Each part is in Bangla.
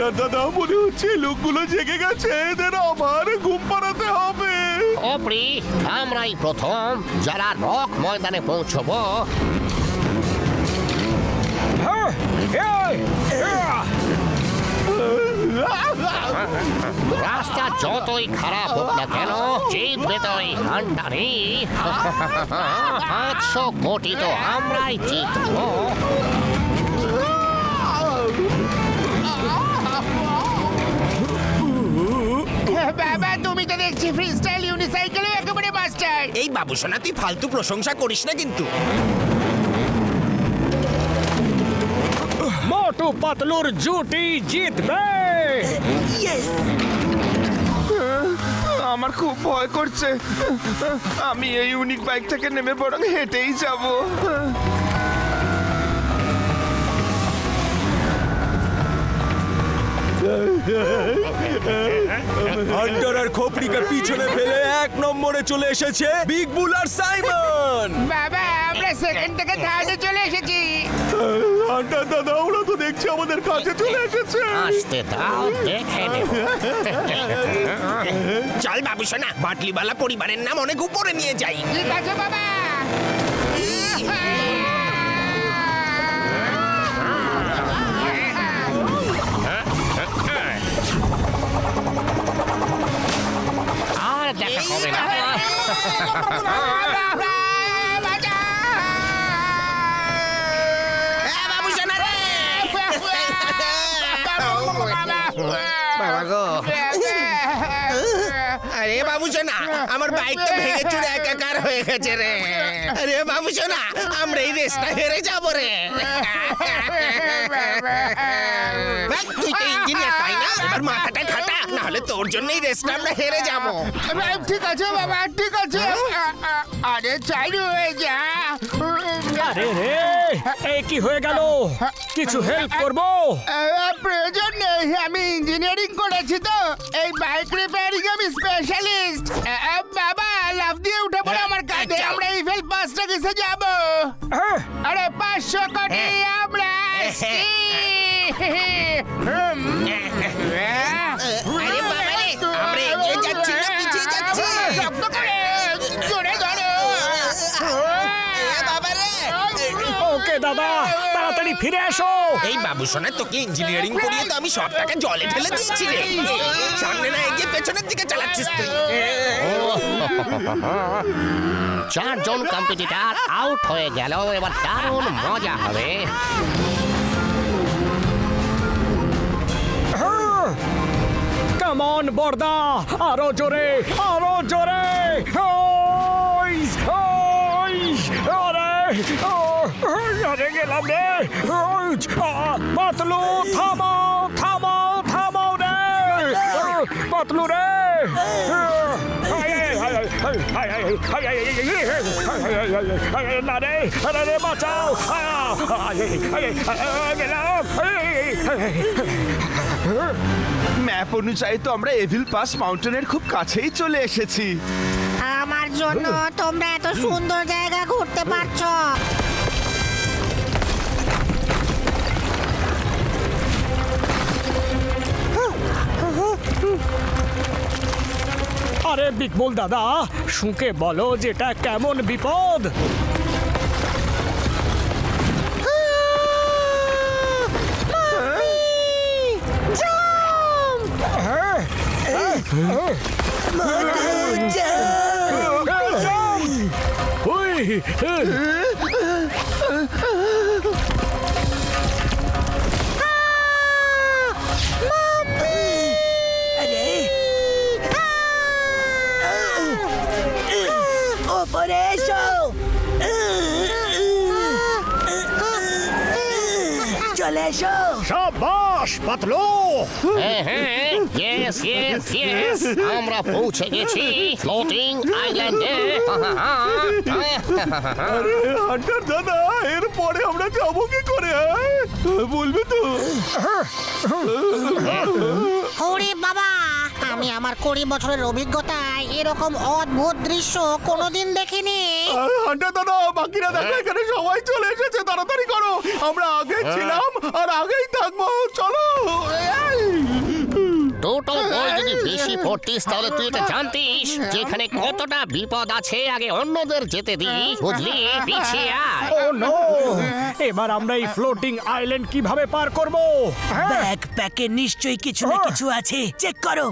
হান্টার দাদা, মনে হচ্ছে লোকগুলো জেগে গেছে, এদের আবার ঘুম পাড়াতে হবে। অপ্রি, আমরাই প্রথম যারা রক ময়দানে পৌঁছবো। রাস্তা যতই খারাপ হোক না কেন, জিতবে তো এই হান্টারই। 500 কোটি তো আমরাই জিতবো। বাবা, তুমি তো দেখছি ফ্রি স্টাইল ইউনিসাইকেলে একেবারে মাস্টার। এই বাবুসোনা, তুই ফালতু প্রশংসা করিস না কিন্তু। মোটু পাতলুর জুটি জিতবে। আমার খুব ভয় করছে, আমি এই ইউনিক বাইক থেকে নেমে বরং হেঁটেই যাব। হান্টার আর খোপড়িকে পিছনে ফেলে 1 নম্বরে চলে এসেছে বিগ বুল আর সাইমন। বাবা, আমরা সেকেন্ড থেকে থার্ডে চলে এসেছি। হান্টার দাদা, ওরা তো দেখছি আমাদের কাছে চলে এসেছে। আসতে দাও, দেখে নেব। চল বাবুসোনা, বাটলিওয়ালা পরিবারের নাম অনেক উপরে নিয়ে যাই। ঠিক আছে বাবা। আর দেখা হবে না। বাবুসোনা রে! বাবা গো। আরে বাবুসোনা, আমার বাইক তো ভেঙে চুরে একাকার হয়ে গেছে রে। আরে বাবুসোনা, আমরা এই রেসটা হেরে যাবো রে। তুই তো ইঞ্জিনিয়ার, তাই না? এবার মাথাটা খাটা, নাহলে তোর জন্য এই রেসটা আমরা হেরে যাবো। ঠিক আছে বাবা, ঠিক আছে। আরে চালু হয়ে যা। আরে রে, এই কি হয়ে গেল? কিছু হেল্প করবো? প্রয়োজন নেই, আমি ইঞ্জিনিয়ারিং করেছি তো। এই বাইক রিপেয়ারিং আমি স্পেশালিস্ট। বাবা, লাফ দিয়ে উঠে পড়ে আমার কাঁধে। আমরা ইভেল 5টা কিসে যাব? আরে 500 কোটি আমরা আসছি। আরে বাবা রে, আমরা এগিয়ে যাচ্ছি না পিছিয়ে যাচ্ছি? শক্ত করে জোরে ধরো। বাবা রে! ওকে দাদা, তাড়াতাড়ি ফিরে এসো। এই বাবুসোনা, তোকে ইঞ্জিনিয়ারিং পড়িয়ে তো আমি সব টাকা জলে ঢেলে দিয়েছি রে। সামনে না এগিয়ে পেছনের দিকে চালাচ্ছিস তুই। 4 জন কম্পিটিটর আউট হয়ে গেল। এবার দারুণ মজা হবে। কাম অন বর্দা, আরো জোরে, আরো জোরে। ওইস, ওইস, আরে, আরে গেলাম রে। পাতলু, থামাও, থামাও, থামাও রে। পাতলু রে। না রে, আরে রে, বাঁচাও। গেলাম। ম্যাপ অনুযায়ী তো আমরা এভিল পাস মাউন্টেনের খুব কাছেই চলে এসেছি। আমার জন্য তোমরা এত সুন্দর জায়গা ঘুরতে পারছো। আরে বিকবুল দাদা, শুকে বলো যেটা কেমন বিপদ। ওপরে এসো। চলে এসো। শাবাশ পাতলু। ইয়েস ইয়েস ইয়েস, আমরা পৌঁছে গেছি ফ্লোটিং আইল্যান্ডে। আরে হান্টার দাদা, এরপরে আমরা যাবো কি করে? বলবে তো? ওরে বাবা, আমি আমার 20 বছরের অভিজ্ঞতায় এরকম অদ্ভুত দৃশ্য কোনোদিন দেখিনি। হান্টার দাদা, বাকিরা দেখো এখানে সবাই চলে এসেছে, তাড়াতাড়ি করো। আমরা আগে ছিলাম আর আগেই থাকবো, চলো। দুটো বই যদি বেশি পড়তিস তাহলে তুই এটা জানতিস যেখানে কতটা বিপদ আছে আগে অন্যদের যেতে দিস, বুঝলি? পিছিয়ে আয়। ও নো, এবার আমরা এই ফ্লোটিং আইল্যান্ড কিভাবে পার করব? ব্যাকপ্যাকে নিশ্চয়ই কিছু না কিছু আছে, চেক করো।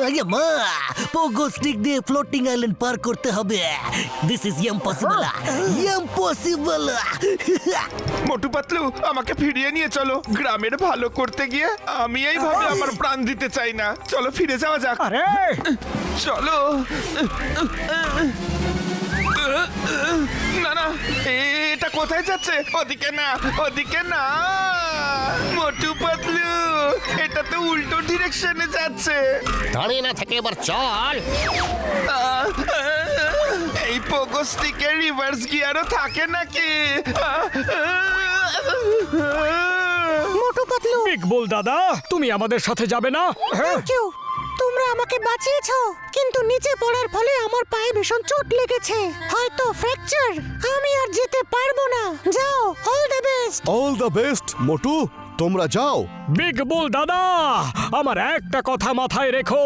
আরে মা, পোগো স্টিক দিয়ে ফ্লোটিং আইল্যান্ড পার করতে হবে। This is impossible, impossible. Motu Patlu আমাকে ফিরিয়ে নিয়ে চলো। গ্রামের ভালো করতে গিয়ে আমি এইভাবে আমার প্রাণ দিতে চাই না। চলো ফিরে যাওয়া যাক। আরে চলো। না না, এটা কোথায় যাচ্ছে? ওদিকে না, ওদিকে না। মোটু পাতলু, এটা তো উল্টো ডিরেকশনে যাচ্ছে। দাঁড়িয়ে না থেকে এবার চল। এই পোগো স্টিকে রিভার্স গিয়ারও থাকে নাকি? মোটু পাতলু, বিগ বুল দাদা, তুমি আমাদের সাথে যাবে না? Thank you. তোমরা আমাকে বাঁচিয়েছো, কিন্তু নিচে পড়ার ফলে আমার পায়ে ভীষণ চোট লেগেছে, হয়তো ফ্র্যাকচার। আমি আর যেতে পারবো না। যাও, all the best. All the best Motu, তোমরা যাও। বিগ বুল দাদা, আমার একটা কথা মাথায় রেখো,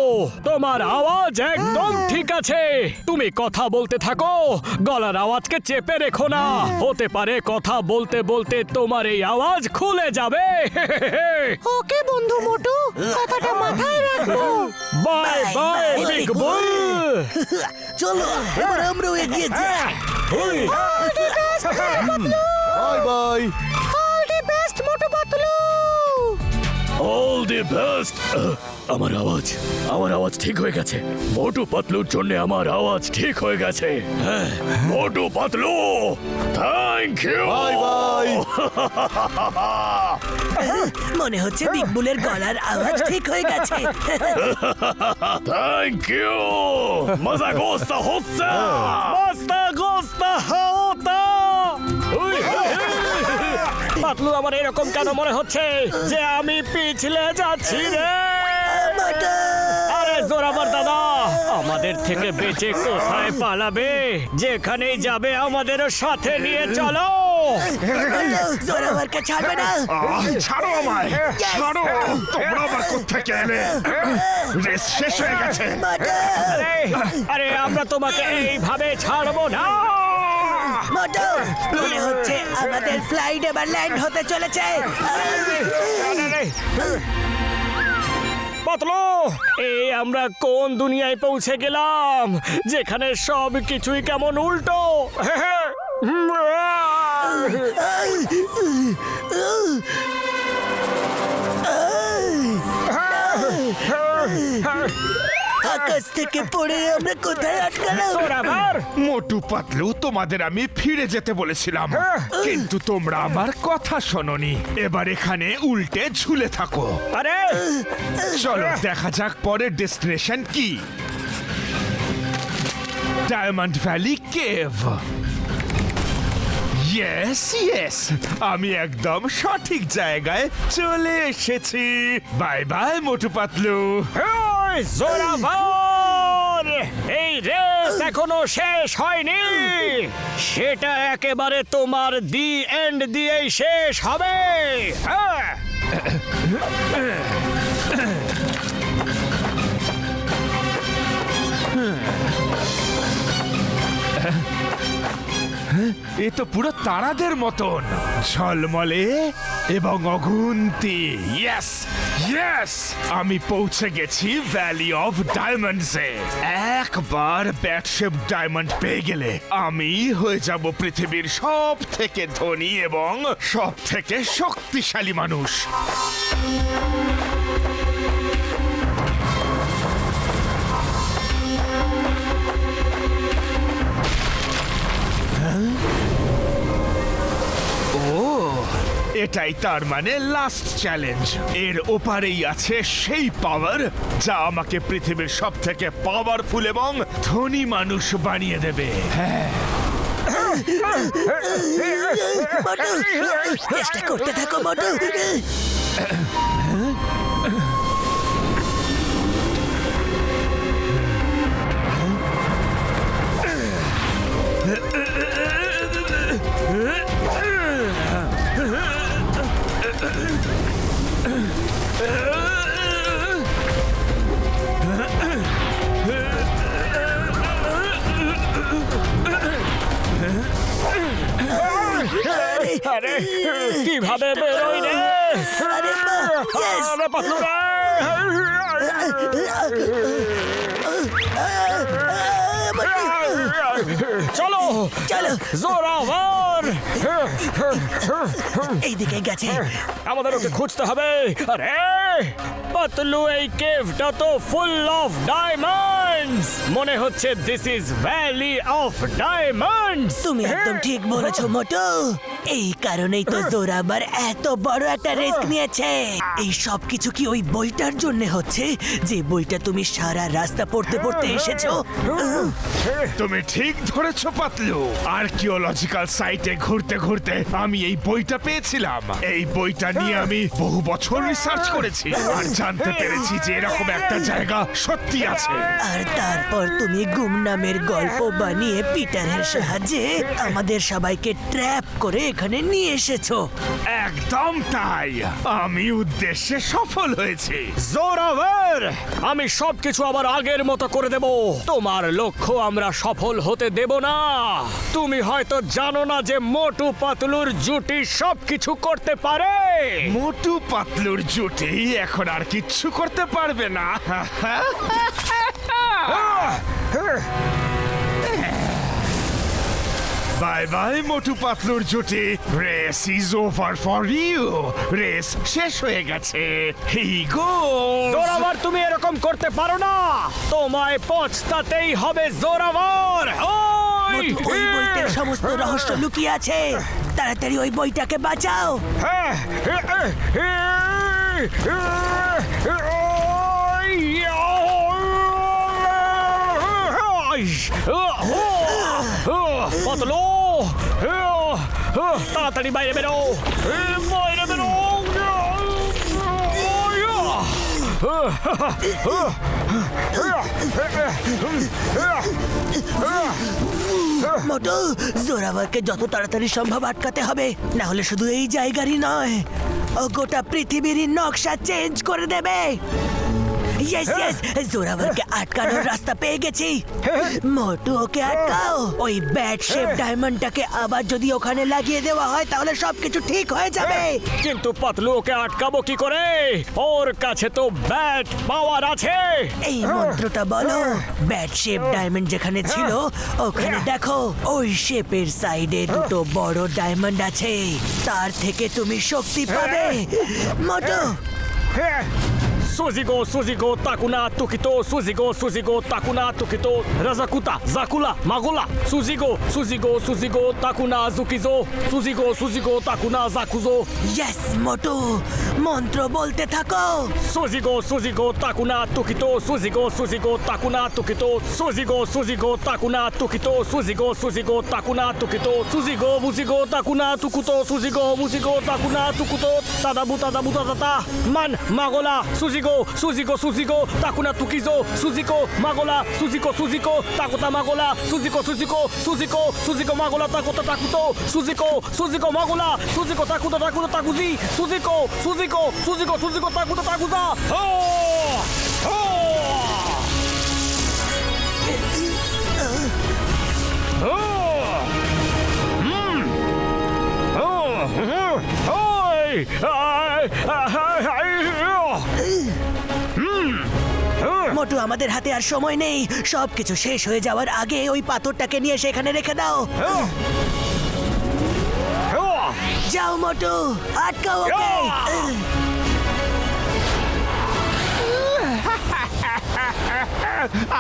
তোমার আওয়াজ একদম ঠিক আছে। তুমি কথা বলতে থাকো, গলার আওয়াজকে চেপে রেখো না। হতে পারে কথা বলতে বলতে তোমার এই আওয়াজ খুলে যাবে। ওকে বন্ধু মোটু, কথাটা মাথায় রাখবো। বাই বাই বিগ বুল। চলো এবার আমরাও এগিয়ে যাই। Bye bye. All the best Motu Patlu. All the best. আমার আওয়াজ ঠিক হয়ে গেছে। মোটু পাতলুর জন্য আমার আওয়াজ ঠিক হয়ে গেছে। হ্যাঁ, Motu Patlu, thank you. Bye bye. মনে হচ্ছে বিগ বুলের গলার আওয়াজ ঠিক হয়ে গেছে। Thank you. মজা গোস্তা হচ্ছে, মস্তা গোস্তা হতা। পাতলু, আমার এরকম কেন মনে হচ্ছে যে আমি পিছলে যাচ্ছি রে? আরে জোরাবার দাদা, আমাদের থেকে বেঁচে কোথায় পালাবে? যেখানেই যাবে আমাদেরও সাথে নিয়ে চলো। জোরাবারকে ছাড়বে না। ছাড়ো আমায়, ছাড়ো। তোমরা আবার কোত্থেকে এলে? রেস শেষ হয়ে গেছে। আরে আরে, আমরা তোমাকে এইভাবে ছাড়বো না। মোটু, মনে হচ্ছে আমাদের ফ্লাইট এবার ল্যান্ড হতে চলেছে। পাতলু, এই আমরা কোন দুনিয়ায় পৌঁছে গেলাম যেখানে সব কিছুই কেমন উল্টো? আকাশ থেকে পড়ে আমরা কোথায় আটকালাম? জোরাবার, মোটু পাতলু, তোমাদের আমি ফিরে যেতে বলেছিলাম, কিন্তু তোমরা আমার কথা শোনোনি। এবার এখানে উল্টে ঝুলে থাকো। আরে চলো দেখা যাক পরের ডেস্টিনেশন কি। Diamond valley cave. Yes yes, আমি একদম সঠিক জায়গায় চলে এসেছি। Bye bye Motu Patlu. ওই জোরাবার, এই রেস এখনো শেষ হয়নি। সেটা একেবারে তোমার দি এন্ড দিয়েই শেষ হবে। হ্যাঁ, এ তো পুরো তারাদের মতন ঝলমলে এবং অগুন্তি। ইয়েস ইয়েস, আমি পৌঁছে গেছি ভ্যালি অফ ডায়মন্ডসে। একবার ব্যাটশেপ ডায়মন্ড পেয়ে গেলে আমি হয়ে যাব পৃথিবীর সব থেকে ধনী এবং সব থেকে শক্তিশালী মানুষ। এটাই তার মানে লাস্ট চ্যালেঞ্জ। এর ওপারেই আছে সেই পাওয়ার যা আমাকে পৃথিবীর সব থেকে পাওয়ারফুল এবং ধনী মানুষ বানিয়ে দেবে। হ্যাঁ, মোটু, চেষ্টা করতে থাকো মোটু। কিভাবে বেরোই রে? আরে বাহ, yes! আরে পাতলু রে! চলো চলো জোরাভার! এইদিকে গেছে। আমাদের ওকে খুঁজতে হবে। আরে পাতলু, এই কেভটা তো ফুল অফ ডায়মন্ডস। মনে হচ্ছে this is valley of diamonds. তুমি একদম ঠিক বলেছো মোটু। এই কারণেই তো জোরাবার এত বড় একটা রিস্ক নিয়েছে। এই সব কিছু কি ওই বইটার জন্য হচ্ছে, যে বইটা তুমি সারা রাস্তা পড়তে পড়তে এসেছো? তুমি ঠিক ধরেছো পাতলু। আর্কিওলজিক্যাল সাইটে ঘুরতে ঘুরতে আমি এই বইটা পেয়েছিলাম। এই বইটা নিয়ে আমি বহু বছর রিসার্চ করেছি আর জানতে পেরেছি যে এরকম একটা জায়গা সত্যি আছে। আর তারপর তুমি গুমনামের গল্প বানিয়ে পিটারের সাহায্যে আমাদের সবাইকে ট্র্যাপ করে এখানে নিয়ে এসেছো। একদম তাই, আমি উদ্দেশ্যে সফল হয়েছি। জোরাভার, আমি সবকিছু আবার আগের মতো করে দেব। তোমার লক্ষ্য আমরা সফল হতে দেব না। তুমি হয়তো জানো না যে মোটু পাতলুর জুটি সবকিছু করতে পারে। মোটু পাতলুর জুটি এখন আর কিচ্ছু করতে পারবে না। বাই বাই মোটু পাতলুর জুটি। Race is over for you. Race শেষ হয়ে গেছে। হি গোস। জোরাভার, তুমি এরকম করতে পারো না। তোমায় পছতাতেই হবে জোরাভার। ওই! মোটু, ওই বইতে সমস্ত রহস্য লুকিয়ে আছে। তাড়াতাড়ি ওই বইটাকে বাঁচাও। হ্যাঁ, পাতলু, তাড়াতাড়ি বাইরে বেরো, বাইরে বেরো। মোটু, জোরাভারকে যত তাড়াতাড়ি সম্ভব আটকাতে হবে, না হলে শুধু এই জায়গারই নয়, ও গোটা পৃথিবীরই নকশা চেঞ্জ করে দেবে। ইয়েস ইয়েস, জোরাভারকে আটকানোর রাস্তা পেয়ে গেছি। মোটু, ওকে আটকাও। ওই ব্যাট শেপ ডায়মন্ডটাকে আবার যদি ওখানে লাগিয়ে দেওয়া হয় তাহলে সবকিছু ঠিক হয়ে যাবে। কিন্তু পাতলু, ওকে আটকাবো কি করে? ওর কাছে তো ব্যাট পাওয়ার আছে। এই মন্ত্রটা বলো। ব্যাট শেপ ডায়মন্ড যেখানে ছিল ওখানে দেখো, ওই শেপের সাইডে দুটো বড় ডায়মন্ড আছে। তার থেকে তুমি শক্তি পাবে। মোটু, Suzigo, Suzigo, Takuna, Tukito, Suzigo, Suzigo, Takuna, Tukito, Razakuta, Zakula, Magula, Suzigo, Suzigo, Suzigo, Takuna, Zukizo, Suzigo, Suzigo, Takuna, Zakuzo, yes Motu, মন্ত্র বলতে থাকো। Suzigo, Suzigo, Takuna, Tukito, Suzigo, Suzigo, Takuna, Tukito, Suzigo, Suzigo, Takuna, Tukito, Suzigo, Suzigo, Takuna, Tukito, Suzigo, Buzigo, Takuna, Tukuto, Suzigo, Buzigo, Takuna, Tukuto, Tadabu, Tadabu, Tadata, Man, Magola, Suzigo, Suzigo, Suzigo, Takuna, Tukizo, Suzigo, Magola, Suzigo, Suzigo, Takota, Magola, Suzigo, Suzigo, Suzigo, Suzigo, Magola, Takota, Takuto, Suzigo, Suzigo, Magola, Suzigo, Takuta, Takuta, Takuzi, Suzigo, Suzigo, Suzigo, Suzigo, Takuta, Takuza. Oh! Oh! মোটু, আমাদের হাতে আর সময় নেই। সবকিছু শেষ হয়ে যাওয়ার আগে ওই পাথরটাকে নিয়ে সেখানে রেখে দাও। যাও মোটু, আটকাও ওকে।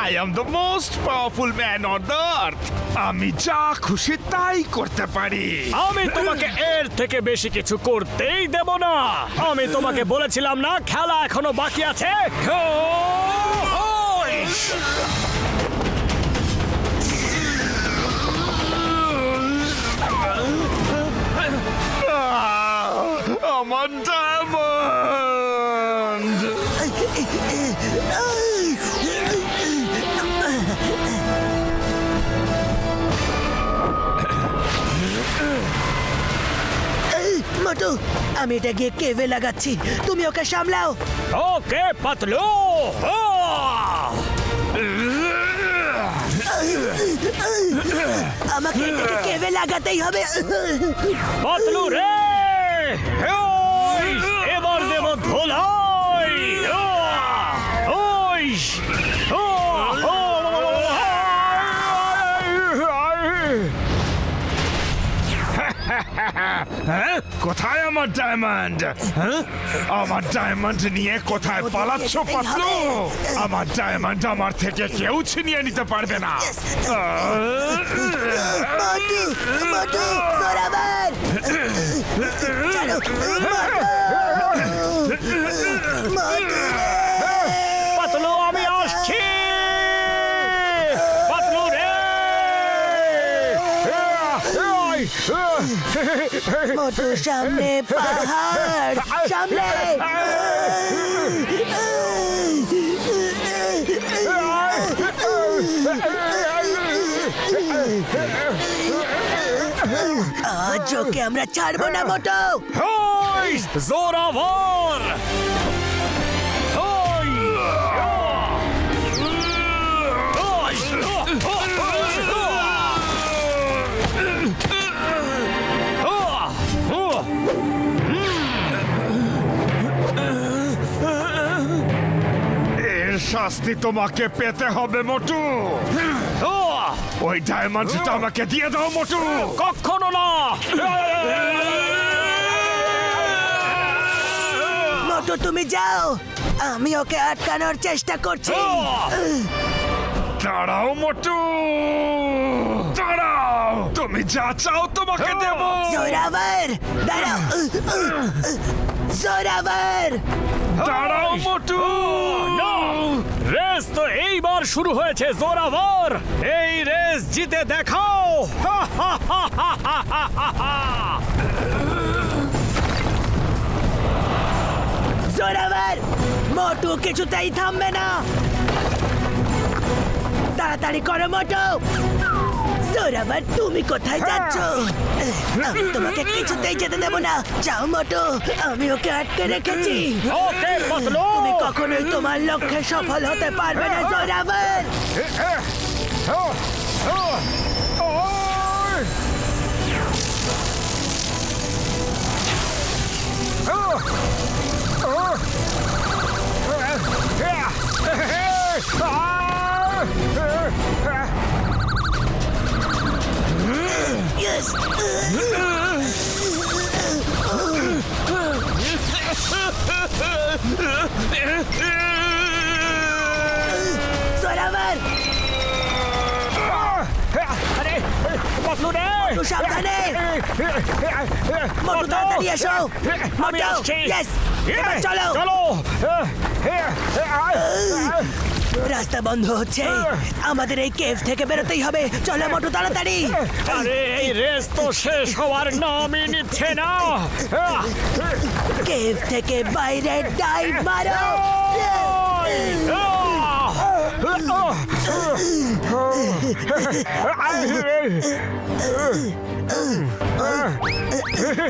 I am the most powerful man on the earth. আমি যা খুশি তাই করতে পারি। আমি তোমাকে এর থেকে বেশি কিছু করতেই দেব না। আমি তোমাকে বলেছিলাম না খেলা এখনো বাকি আছে। আমার ডায়মন্ড! মোটু, আমি এটা গিয়ে কেভে লাগাচ্ছি, তুমি ওকে সামলাও। ওকে পাতলু। আমাকে এটাকে কেভে লাগাতেই হবে। পাতলু রে, ওই, এবার দেব ধোলাই ওই, ও, ও, হ্যাঁ কোথায় আমার ডায়মন্ড? হ্যাঁ আমার ডায়মন্ড নিয়ে কোথায় পালাচ্ছ পাতলু? আমার ডায়মন্ড আমার থেকে কেউ ছিনিয়ে নিতে পারবে না। মোটু মোটু জোরাবার চলো মোটু পাতলু আমি আসছি, পাতলু রে। মোটু সামনে পাহাড় সামনে আজ ওকে আমরা ছাড়বো না মোটু ওই, জোরাবর ওই, এর শাস্তি তোমাকে পেতে হবে মোটু। ওই ডায়মন্ডটা আমাকে দিয়ে দাও মোটু। কখনো না। মোটু তুমি যাও, আমি ওকে আটকানোর চেষ্টা করছি দাঁড়াও মোটু, দাঁড়াও, তুমি যা চাও তোমাকে দেব। জোরাবার দাঁড়াও জোরাবার দাঁড়াও মোটু। রেস তো এইবার শুরু হয়েছে জোরাবর, এই রেস জিতে দেখাও। জোরাবার মোটু কিছুতেই থামবে না, তাড়াতাড়ি করো মোটু। জোরাবার তুমি কোথায় যাচ্ছ? আমি তোমাকে কিছুতেই যেতে দেব না, যাও মোটু, আমি ওকে আটকে রেখেছি। ওকে পাতলু, তুমি কখনোই তোমার লক্ষ্যে সফল হতে পারবে না জোরাবার। Yes. জোরাবার আরে পাতলু রে, মোটু সাবধানে, মোটু তাড়াতাড়ি এসো। আমি মোটু, আসছি। yes, এবার চলো। চলো। রাস্তা বন্ধ হচ্ছে, আমাদের এই কেভ থেকে বেরোতেই হবে। চলো মোটু তাড়াতাড়ি। আরে এই রেস তো শেষ হওয়ার নামই নিচ্ছে না। কেভ থেকে বাইরে ডাইভ মারো।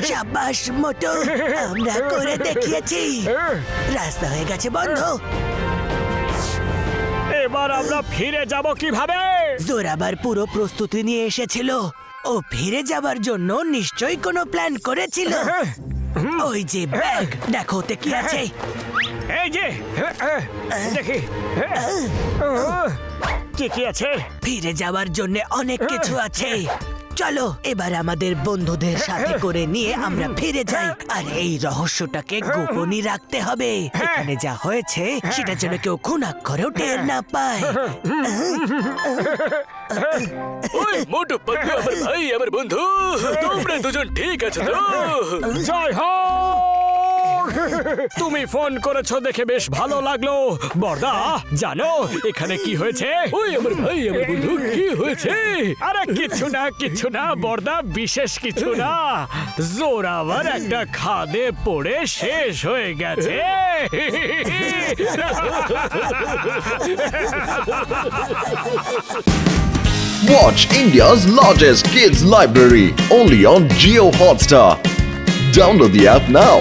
শাবাশ মোটু, আমরা করে দেখিয়েছি। রাস্তা হয়ে গেছে বন্ধ। এবার আমরা ফিরে যাব কিভাবে? জোরাবার পুরো প্রস্তুতি নিয়ে এসেছিল, ও ফিরে যাবার জন্য নিশ্চয়ই কোনো প্ল্যান করেছিল। ওই যে ব্যাগ, দেখো ওতে কি আছে। এই যে দেখি কি কি আছে। ফিরে যাওয়ার জন্য অনেক কিছু আছে। চলো এবার আমাদের বন্ধুদের সাথে করে নিয়ে আমরা ফিরে যাই, আর এই রহস্যটাকে গোপনই রাখতে হবে। এখানে যা হয়েছে সেটা যেন কেউ খুনাক্ষরেও টের না পায়। ওই মোটু পাতলু আমার ভাই, আমার বন্ধু, তোমরা দুজন ঠিক আছো তো? জয় হো। তুমি ফোন করেছো দেখে বেশ ভালো লাগলো। বর্দা জানো এখানে কি হয়েছে? ওই আমার ভাই, আমার বন্ধু, কি হয়েছে? আরে কিছু না কিছু না বর্দা, বিশেষ কিছু না। জোরাবার একটা খাদে পড়ে শেষ হয়ে গেছে। Watch India's largest kids library only on Jio Hotstar. Download the app now.